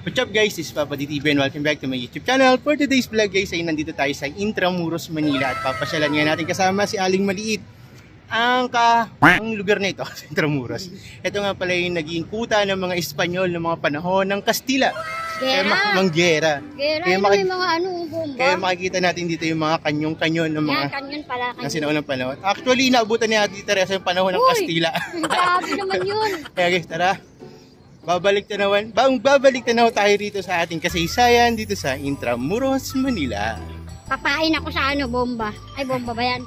What's up guys, this is Papa DTV and welcome back to my YouTube channel. For today's vlog guys ay nandito tayo sa Intramuros, Manila at papasyalan nga natin kasama si Aling Maliit ang lugar na ito sa Intramuros. Ito nga pala yung naging kuta ng mga Espanyol ng mga panahon ng Kastila. Manggera. Kaya makikita natin dito yung mga kanyon-kanyon ng mga sinaunang panahon. Actually, naabutan ni Ate Teresa yung panahon ng Kastila. Grabe naman yun. Kaya guys, tara. Babalik tanaw tayo rito sa ating kasaysayan dito sa Intramuros, Manila. Papain ako sa bomba. Ay, bomba ba yan?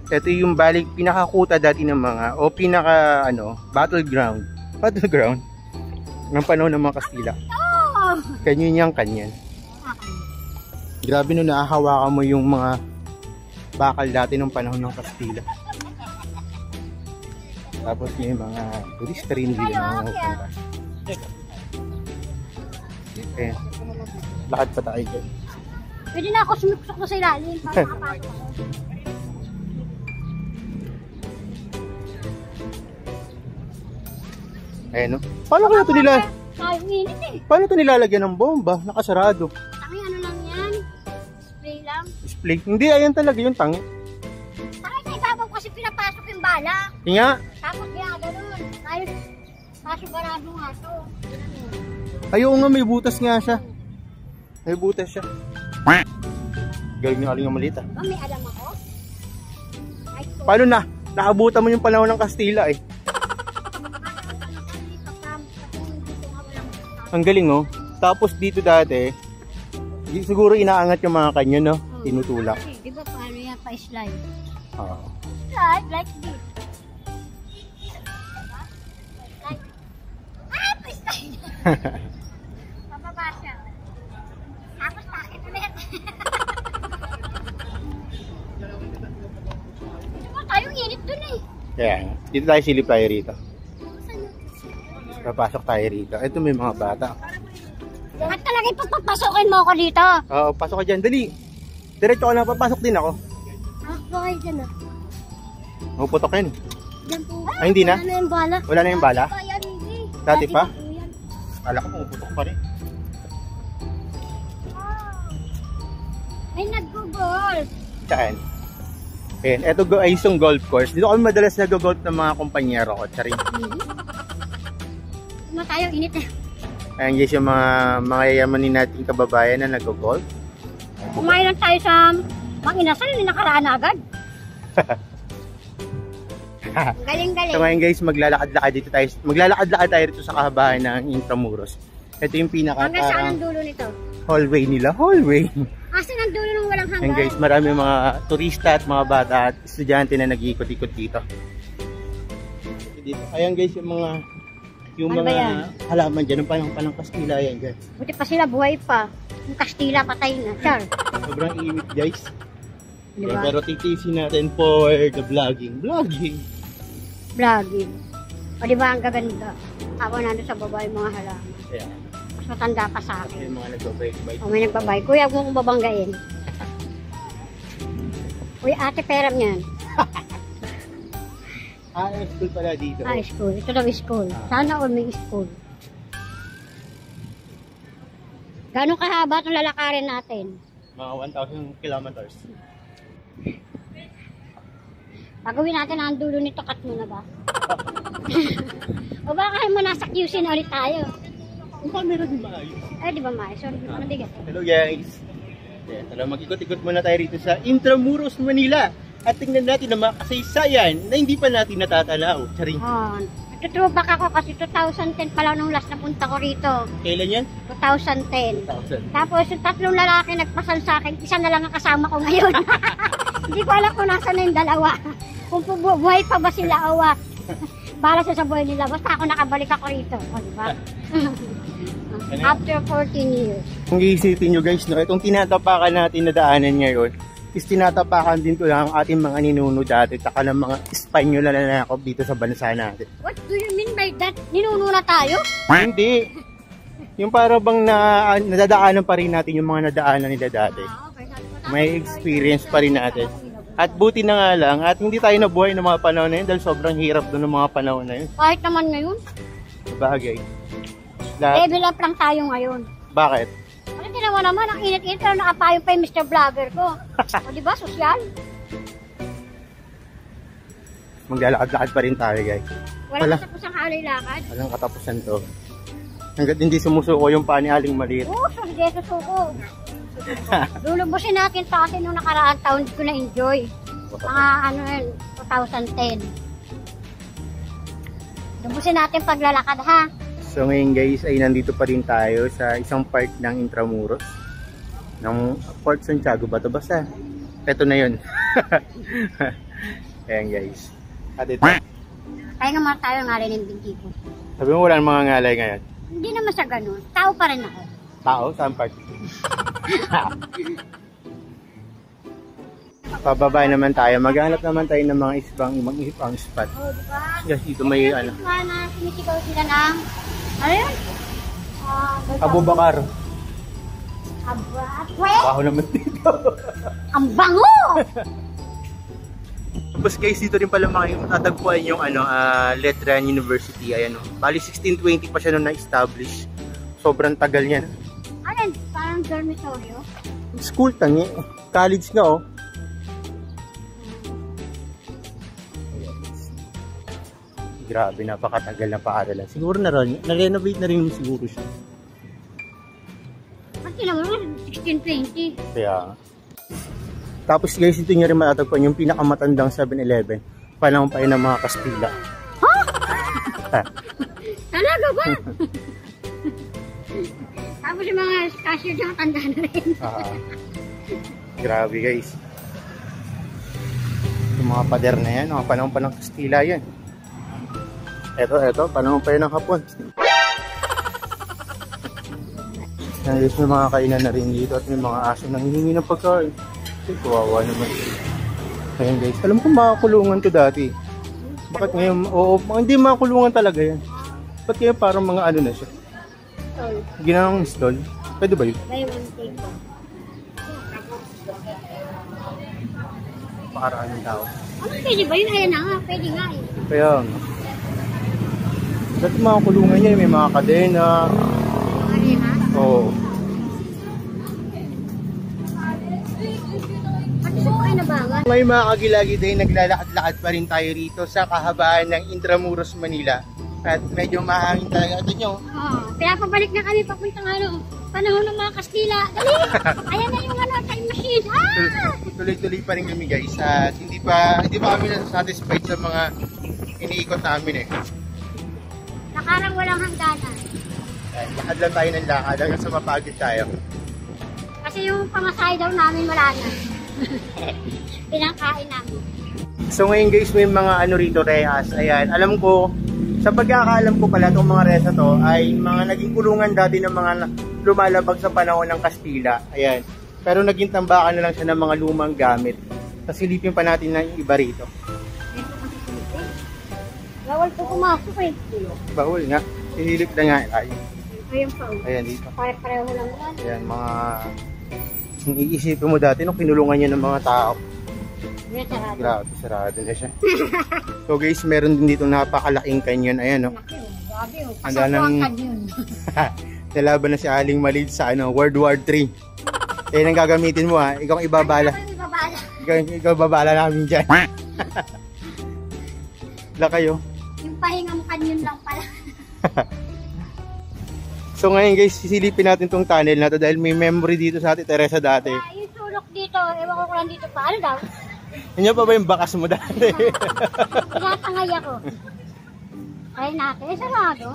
Ito yung pinakakuta dati ng mga battleground ng panahon ng mga Kastila. Oh! Kanyan. Grabe no, naahawakan mo yung mga bakal dati ng panahon ng Kastila. Tapos may mga turista rin dito na mga lakad pa tayo dyan. Pwede na ako sumiksok na sa ilalim para makapasok. Ayan no? Paano ito nilalagyan ng bomba? Nakasarado. Tangi, ano lang yan? Spray lang? Spray? Hindi, ayan talaga yung tangi. Tangi na ibabaw kasi pinapasok yung bala. Nga? Tapos kaya ganun. Ayos, masugarado nga to. Ayaw nga, may butas nga siya. May butas siya. Galing yung Aling Maliit. May alam ako? Paano na? Naabutan mo yung panahon ng Kastila eh. Ang galing oh. Tapos dito dati, siguro inaangat yung mga kanyon no? Tinutulak. Di ba paano yan pa-slide? Oo. Slide like this. Pa-slide. Pababa siya. Tapos bakit ulit? Ito mo tayong init dun eh. Kaya, dito tayo silip tayo rito. Papasok tayo rito. Ito may mga bata. At talaga ipagpapasokin mo ako dito. Oo, pasok ka dyan. Dali. Diretso ka na. Papasok din ako. Okay dyan ah. Mapuputok yan. Dyan po. Ay, hindi na? Wala na yung bala. Wala na yung bala? Ayan, hindi. Dati pa? Kala ko pumuputok pa rin. Ay, nag-golf. Saan? Ayan, ito ay isang golf course. Dito kami madalas nag-golf ng mga kumpanyero ko. Charing. Tayo, init eh. Ayan guys, yung mga yayamanin nating kababayan na nag-golf. Kumain lang tayo sa Manginasal, nakaraan na agad. Galing-galing. So ngayon guys, maglalakad-lakad tayo dito sa kahabaan ng Intramuros. Ito yung pinaka hanggang saan ang dulo nito? Hallway nila, hallway. Asan ang dulo nung walang hanggang? Ayan guys, marami mga turista at mga bata at estudyante na nag-iikot-ikot dito. Ayan guys, yung ano mga halaman dyan, ng panang Kastila yan dyan. Buti pa sila, buhay pa. Yung Kastila patay na. Char. Sobrang init guys. Diba? Yeah, pero titisin natin for the vlogging. Vlogging. O diba ang gaganda? Ako nandun sa baba yung mga halaman. Yeah. Mas matanda pa sa akin. Yung mga nagbabike-bike. O may nagbabay. Kuya, huwag mong babanggain. Uy, ate, peram yan. School pala dito. School. Ito daw school. Sana all may school. Gano'ng kahaba itong lalakarin natin? Mga 1,000 kilometers. Pagawin natin ang dulo nito, cut mo na ba? O baka mo nasa QC na ulit tayo. Ang camera din maayos. Ay, di ba maayos? Sorry, mabigat. Hello guys. Tara, mag-ikot-ikot muna tayo rito sa Intramuros, Manila. At tingnan natin ang mga kasaysayan na hindi pa natin natatanaw. Charing. Nagtutrubak ako kasi 2010 pa lang nung last na punta ko rito. Kailan yan? 2010. 2000. Tapos yung tatlong lalaki nagpasal sa akin, isa na lang ang kasama ko ngayon. Hindi ko alam kung nasa na yung dalawa. Kung buhay pa ba sila o what. Bala sa buhay nila. Basta ako nakabalik ako rito. O, diba? After 14 years. Kung iisipin nyo guys, no, itong tinatapakan natin na daanan ngayon, is tinatapakan din ko lang ang ating mga ninuno dati taka ng mga Espanyol na nanakop dito sa bansa natin. What do you mean by that? Ninuno na tayo? Hindi. Yung para bang nadadaanan pa rin natin yung mga nadaanan nila dati. May experience pa rin natin. At buti na nga lang at hindi tayo nabuhay ng mga panahon na yun dahil sobrang hirap doon ng mga panahon na yun. Kahit naman ngayon. Bagay. Level up lang tayo ngayon. Bakit? Ano tinawa naman, ang init-init pero nakapayong pa yung Mr. Vlogger ko. O diba, sosyal? Maglalakad-lakad pa rin tayo, guys. Walang katapusang halay-lakad. Walang katapusan to. Hanggat hindi sumusuko yung paa ni Aling Maliit. Oo, susuko. Lulubusin natin ito kasi nung nakaraang taon ko na-enjoy. Mga 2010. Lubusin natin paglalakad ha. So ngayon guys ay nandito pa rin tayo sa isang part ng Intramuros. Ng Port Santiago ba ito? Basta ito na yun. Ayan guys. At ito. Kaya nga mga tayo nga rin yung binti ko. Sabi mo wala mga ngalay ngayon? Hindi naman sa ganun. Tao pa rin ako. Tao? Saan part? Pababa naman tayo. Maghanap naman tayo ng mga ibang spot. Oo, diba? Yes, dito may ano. Na sinisigaw sila ng, ano yun? Abu Bakar. Well, Baho naman dito. ang bango! Tapos guys, dito rin pala matatagpuan yung Letran University. Ayan o. Bali 1620 pa siya nung na-establish. Sobrang tagal niya. Ayan, parang dormitorio. School tangi. College nga oh. Grabe, napakatagal na paaralan. Siguro na-renovate na rin siguro siya. At naman, 1620. Kaya tapos guys, ito nyo rin matatagpuan yung pinakamatandang 7-Eleven. Panahon pa yun ng mga Kastila. Ha? Talaga ba? Tapos yung mga cashier dyan, tanda na rin. Grabe guys. Yung mga pader na yan, mga panahon pa ng Kastila yan. Eto, panahon pa yun ng Hapon. Guys, may mga kainan na rin dito at may mga aso nang hihingi ng pagkain. Kawawa naman. Ayan guys, alam ko makakulungan to dati. Bakit ngayon, hindi makakulungan talaga yan. Ba't ngayon parang mga ano na siya? Stall. Ginawang stall? Pwede ba yun? Buy one take. Pakaraan ng tao. Pwede ba yun? Ayan na nga, pwede nga eh. Kaya nga. Dati makakulungan yan, may mga kadena. Arena? Oo. Ngayon mga kagilagid ay naglalakad-lakad pa rin tayo rito sa kahabaan ng Intramuros, Manila. At medyo mahangin talaga ito nyo. Pinapabalik na kami papuntang panahon ng mga Kastila. Dali! Ayan na yung time machine. Tuloy-tuloy pa rin kami guys. At hindi pa kami satisfied sa mga iniikot namin eh. Nakarang walang hangganan. Lakad lang tayo ng lakad hanggang sa mapagod tayo. Kasi yung pamasahe daw namin wala na. Pinakain namin. So ngayon guys, may mga rito rehas. Ayan, alam ko, sa pagkakaalam ko pala itong mga rehas to ay mga naging kulungan dati ng mga lumalabag sa panahon ng Kastila. Ayan. Pero naging tambakan na lang siya ng mga lumang gamit. Sasilipin pa natin ng iba rito. Bawal po pumasok eh. Bawal nga. Sinilip na nga tayo. Ayan pa. Ayan dito. Pare-pareho lang yan. Ayan, mga iisipin mo dati nung kinulungan niya ng mga tao. Sarado. Grabe, sarado na siya. So guys, meron din dito napakalaking canyon. Ayan no. Grabe oh. Handa ng nalaban na si Aling Maliit sa World War 3. Eh, nang gagamitin mo ha. Ikaw ang ibabala. Ikaw babala namin dyan. Wala kayo. Yung pahingang canyon lang pala. So ngayon guys, sisilipin natin tong tunnel na to dahil may memory dito sa Ate Teresa dati. Yung sulok dito, ewan ko lang dito pa. Ano daw? Yan pa ba yung bakas mo dati? Pinatangay ako. Try natin. Sarado.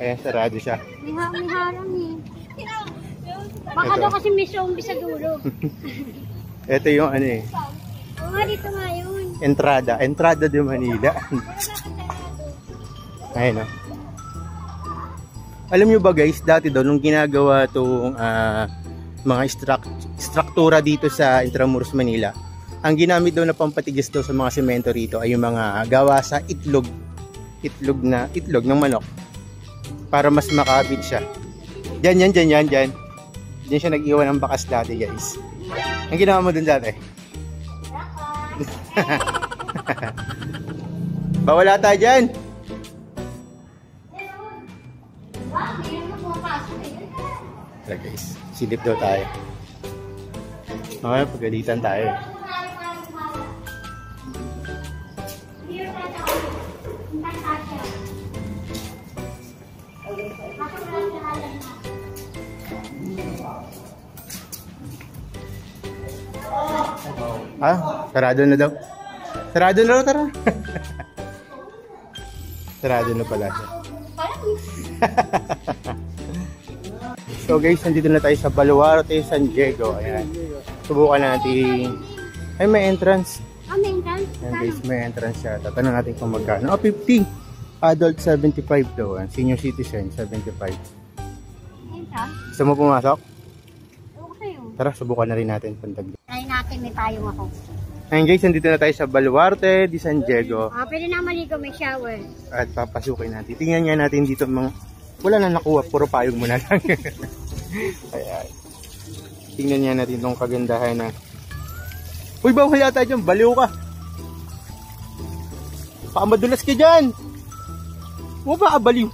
Ayan, sarado siya. May harang eh. Baka daw kasi may zombie sa dulo. Ito yung eh. Oo nga, dito nga yun. Entrada de Manila. Ayun o. Alam nyo ba guys, dati daw nung ginagawa itong mga struktura dito sa Intramuros, Manila, ang ginamit daw na pampatigas daw sa mga semento rito ay yung mga gawa sa itlog ng manok para mas makapit siya. Diyan siya nag-iwan ng bakas dati guys. Ang ginawa mo dun dati? Bawal ata dyan. Silip daw tayo. Okay, pagalitan tayo. Sarado na daw. Sarado na daw, tara. Sarado na pala siya. So guys, nandito na tayo sa Baluarte, San Diego. Ayan. Subukan natin. Ay, may entrance. May entrance? Ayan guys, may entrance siya. Tatanong natin kung magkano. 50. Adult 75 daw. Senior citizen 75. Entrance? Gusto mo pumasok? Oo sa'yo. Tara, subukan na rin natin. Try natin, may payong ako. Ayan guys, nandito na tayo sa Baluarte de San Diego. Pwede na maligo, may shower. At papasukin natin. Tingnan nga natin dito mga... Wala na nakuha, puro payong muna lang. Ayan. Tingnan nga natin itong kagandahan na... Uy, bawal yata dyan, baliw ka. Baka madulas ka dyan. Mo ba baliw?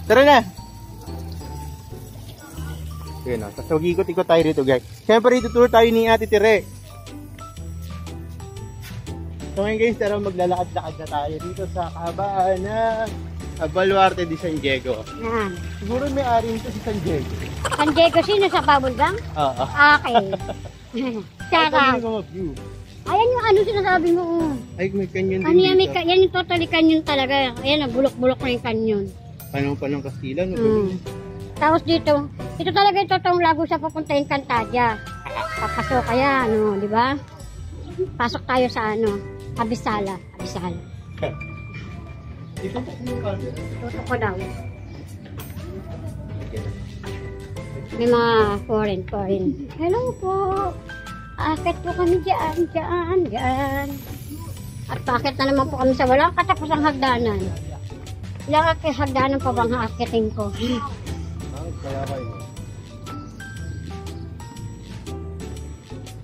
Tara na. Yun o. Tapos mag-ikot-ikot tayo rito guys. Siyempre ituturo tayo ni Ate Tere. So ngayon guys, tara maglalakad-lakad na tayo dito sa kahabaan ng Baluarte de San Diego. Yan. Siguro may ari nito si San Diego. San Diego, sino sa Bubble Gang? Oo. Okay. Shout out. View. Ayan yung ano sinasabi mo. Ay, may canyon Ano din yan, dito. yan yung totally canyon talaga. Ayan, bulok-bulok na yung canyon. Panong Kastila, no? Tapos dito, ito talaga yung totoong lago sa papunta yung Cantadia. Papasok kaya, ano, di ba? Pasok tayo sa ano, Abisala. Dito pa yung camera. Tutok ko daw. May mga foreign. Hello po. Akit po kami dyan. At paakit na naman po kami sa walang katapusang hagdanan. Ilang hagdanan pa bang haakitin ko?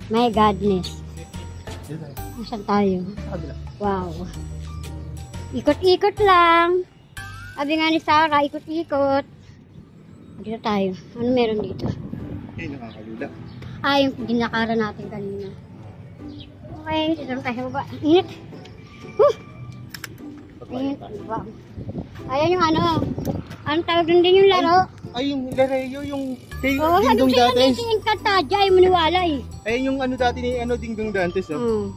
My godness. Nasaan tayo? Wow. Ikot-ikot lang. Sabi nga ni Sarah, ikot-ikot. Dito tayo. Ano meron dito? Ay, nakakalula. Yung dinakaran natin kanina. Okay, dito na tayo ba? Init. Init. Wow. Ayan yung ano. Anong tawag din yung laro? Ay, yung Lareyo, yung Oo, sabi ko Dingdong sa'yo Dantes. yung Cantadia, ayaw maniwala eh. Ay, yung ano dati ni Dingdong Dantes, no?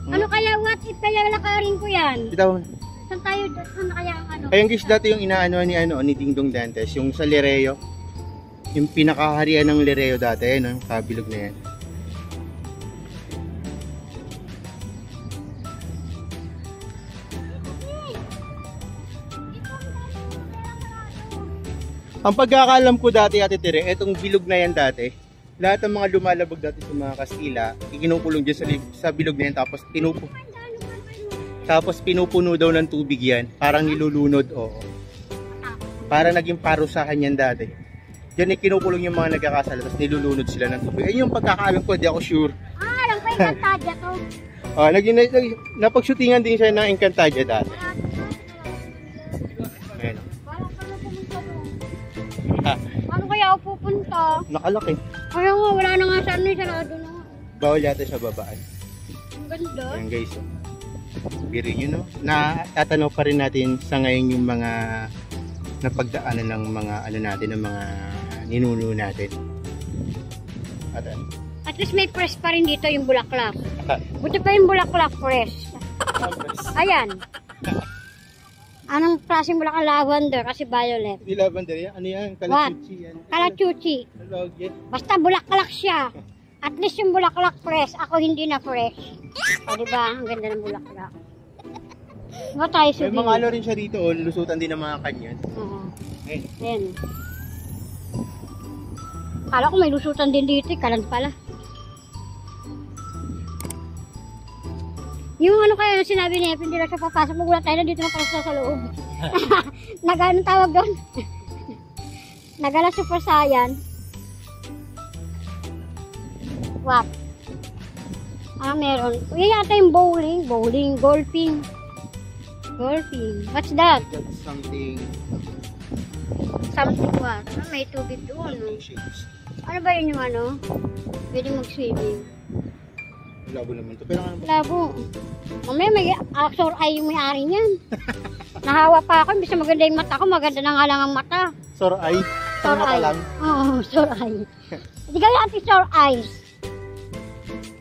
Ano kaya, what if kaya lakarin ko yan? Bitaw. Saan tayo, saan kaya ang ano? Ayun guys, dati yung inaano ni Dingdong Dantes, yung sa Lereo. Yung pinakaharian ng Lereo dati, no? Kabilog na yan. Ang pagkakalam ko dati, Ate Tere, etong bilog na yan dati, lahat ng mga lumalabog dati sa mga Kastila, ikinukulong dyan sa bilog na yan, tapos pinupuno daw ng tubig yan, parang nilulunod, oo. Parang naging parusahan yan dati. Diyan ikinukulong yung mga nagkakasala, tapos nilulunod sila ng tubig. Ayun yung pagkakalam ko, di ako sure. Alam ko yung Cantadia to. Napag-shootingan din siya ng Encantadia dati. Ayan. Ano kaya ako pupunta? Nakalaki. Kaya nga, wala na nga saan, sarado na nga. Bawal yata sa babaan. Ang ganda. Ayan guys. Biro nyo, no? Natatanaw pa rin natin sa ngayon yung mga napagdaanan ng mga ng mga ninuno natin. At least may press pa rin dito yung bulaklak. Buti pa yung bulaklak press. Ayan. Anong klaseng bulaklak? Lavender kasi violet. Hindi lavender yan. Ano yan? Kalachuchi yan. Kalachuchi. Basta bulaklak siya. At least yung bulaklak fresh. Ako hindi na fresh. Diba? Ang ganda ng bulaklak. Nga tayo May sabihin. mga ano rin siya dito. Lusutan din ng mga kanyan. Oo. Ayan. Kala ko may lusutan din dito. Kalan pala. Yung ano kaya sinabi niya, hindi na siya papasok. Magulat tayo na dito na pala sa loob. Nag-anong tawag doon? Nagala Super Saiyan. What? Meron. Uy, yata yung bowling. Golfing. What's that? That's something... something water. May tubig doon. No? Ano ba yun yung ano? Pwede mag-swimming. Labo naman to. Pero ano ba? Labo. Mamaya may axor eye yung may-ari niyan. Nahawa pa ako. Bisa maganda yung mata ko. Maganda na nga lang ang mata. Sore eye? Sore eye. Oo, sore eye. Hindi gawin natin sore eyes.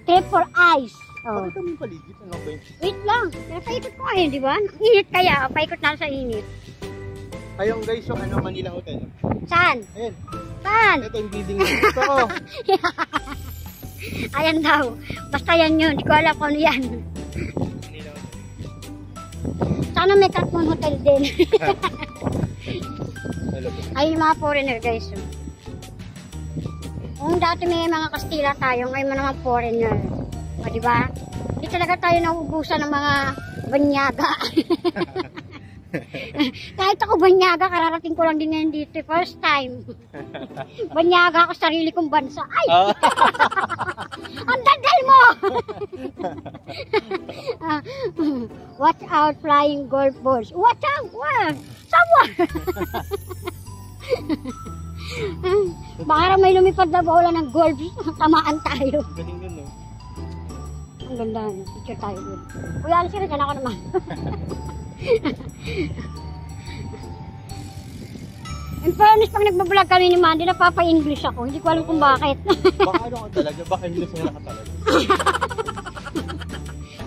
Trip for eyes. Oh. Bakit kami paligid? Ano ba yun? Wait lang. Paikot ko ngayon, di ba? Init kaya. Paikot na sa init. Ayun guys, yung ano, Manila Hotel. Saan? Ayan. Saan? Ito yung building na gusto ko. Ayan daw. Basta yan yun. Hindi ko alam kung ano yan. Manila Hotel. Sana may Katmon Hotel din. Hello po. Ay, yung mga foreigner guys. Kung dati may mga Kastila tayo, ngayon mga foreigner. O, diba? Hindi talaga tayo nauubusan ng mga banyaga. Kahit ako banyaga, kararating ko lang din ngayon dito. First time. Banyaga ako sa sarili kong bansa. Ay! Ang dagal mo! Watch out flying golf balls. Watch out! What? Someone! Baka may lumipad na bola ng golf. Tamaan tayo. Galing yun, no? Ang ganda. Picture tayo dun. Kuya, alis ka na dyan ako naman. In fairness, pag nagbablog kami ni Mandy, napapa-English ako. Hindi ko alam kung bakit. Baka ano ka talaga? Baka English na ka talaga?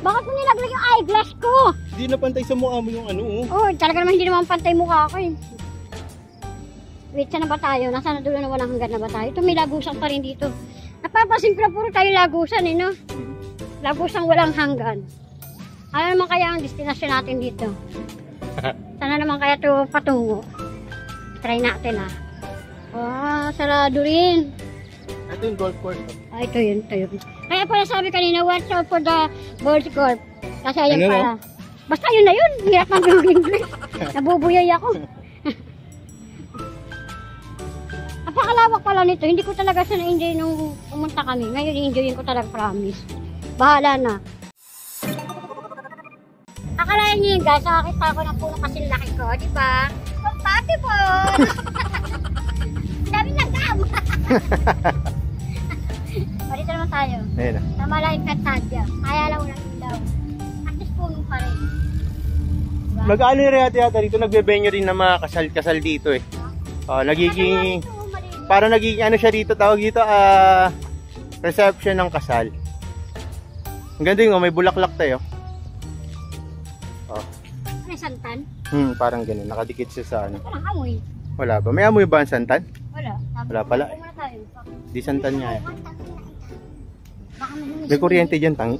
Bakit mo nilaglag yung eyeglass ko? Hindi na pantay sa mukha mo yung ano, oh. Oh, talaga naman hindi naman pantay mukha ko eh. Wait, saan na ba tayo? Nasa na dulo na walang hanggan na ba tayo? Ito may lagusan pa rin dito. Napapasin ko na puro tayo lagusan eh, no? Lagusang walang hanggan. Ano naman kaya ang destinasyon natin dito? Sana naman kaya ito patungo. Try natin ah. Oh, sarado rin. Ito yung golf course. Oh. Ah, ito yun, ito yun. Kaya pala sabi kanina, watch out for the golf course. Kasi ayan Ano, pala. Basta yun na yun. Hirap ng English. Nabubuyay ako. Napakalawak pala nito. Hindi ko talaga siya na-enjoy nung pumunta kami. Ngayon, enjoyin ko talaga, promise. Bahala na. Akalain niyo yun, guys. Nakakita ako ng puno kasi laki ko, di ba? Compatible! Dami na gam! O, dito naman tayo. Ayan na. Sa Malaking Katadya. Kaya lang walang ilaw. At least puno pa rin. Diba? Mag-ano rin yata dito, nagbe-venue rin na mga kasal dito eh. Nagiging, para nagiging ano siya dito, tawag dito, reception ng kasal. Ang ganda yung may bulaklak tayo. Ano yung santan? Parang ganun, nakadikit siya sa ano. Walang amoy. Wala ba? May amoy ba ang santan? Wala. Wala pala. Muna tayo. Di santan niya eh. Baka mahunis. May kuryente dyan, tangi.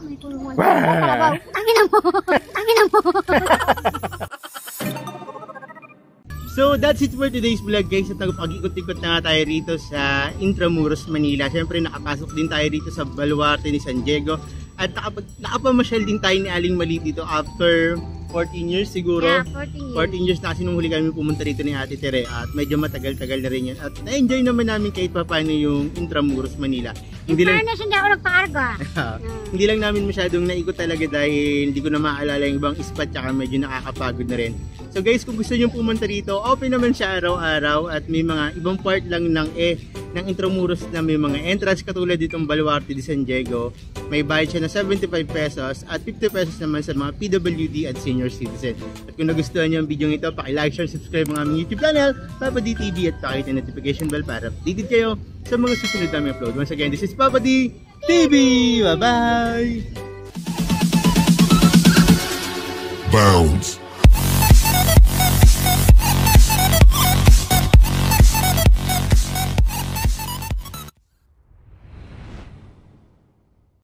May tulungan. Tangina mo! Tangina mo! So that's it for today's vlog guys. At nagpag-ikot-ikot na nga tayo rito sa Intramuros, Manila. Siyempre nakapasok din tayo rito sa Baluarte ni San Diego. At nakapamasyal din tayo ni Aling Maliit dito after 14 years siguro. Yeah, 14 years. 14 years na kasi nung huli kami pumunta rito ni Ate Tere. At medyo matagal-tagal na rin yan. At na-enjoy naman namin kahit pa paano yung Intramuros, Manila. Hindi lang, hindi ako nagpa-arga. hindi lang namin masyadong naikot talaga dahil hindi ko na maalala yung ibang spot tsaka medyo nakakapagod na rin. So guys, kung gusto nyo pumunta rito, open naman siya araw-araw at may mga ibang part lang ng Intramuros na may mga entrance katulad ditong Baluarte de San Diego. May bayad siya na 75 pesos at 50 pesos naman sa mga PWD at senior citizen. At kung nagustuhan nyo ang video ito, paki-like, share, subscribe ang aming YouTube channel, Papa D TV at pakita yung notification bell para updated kayo sa mga susunod namin upload. Once again, this is Papa D TV! Bye-bye! Bounce.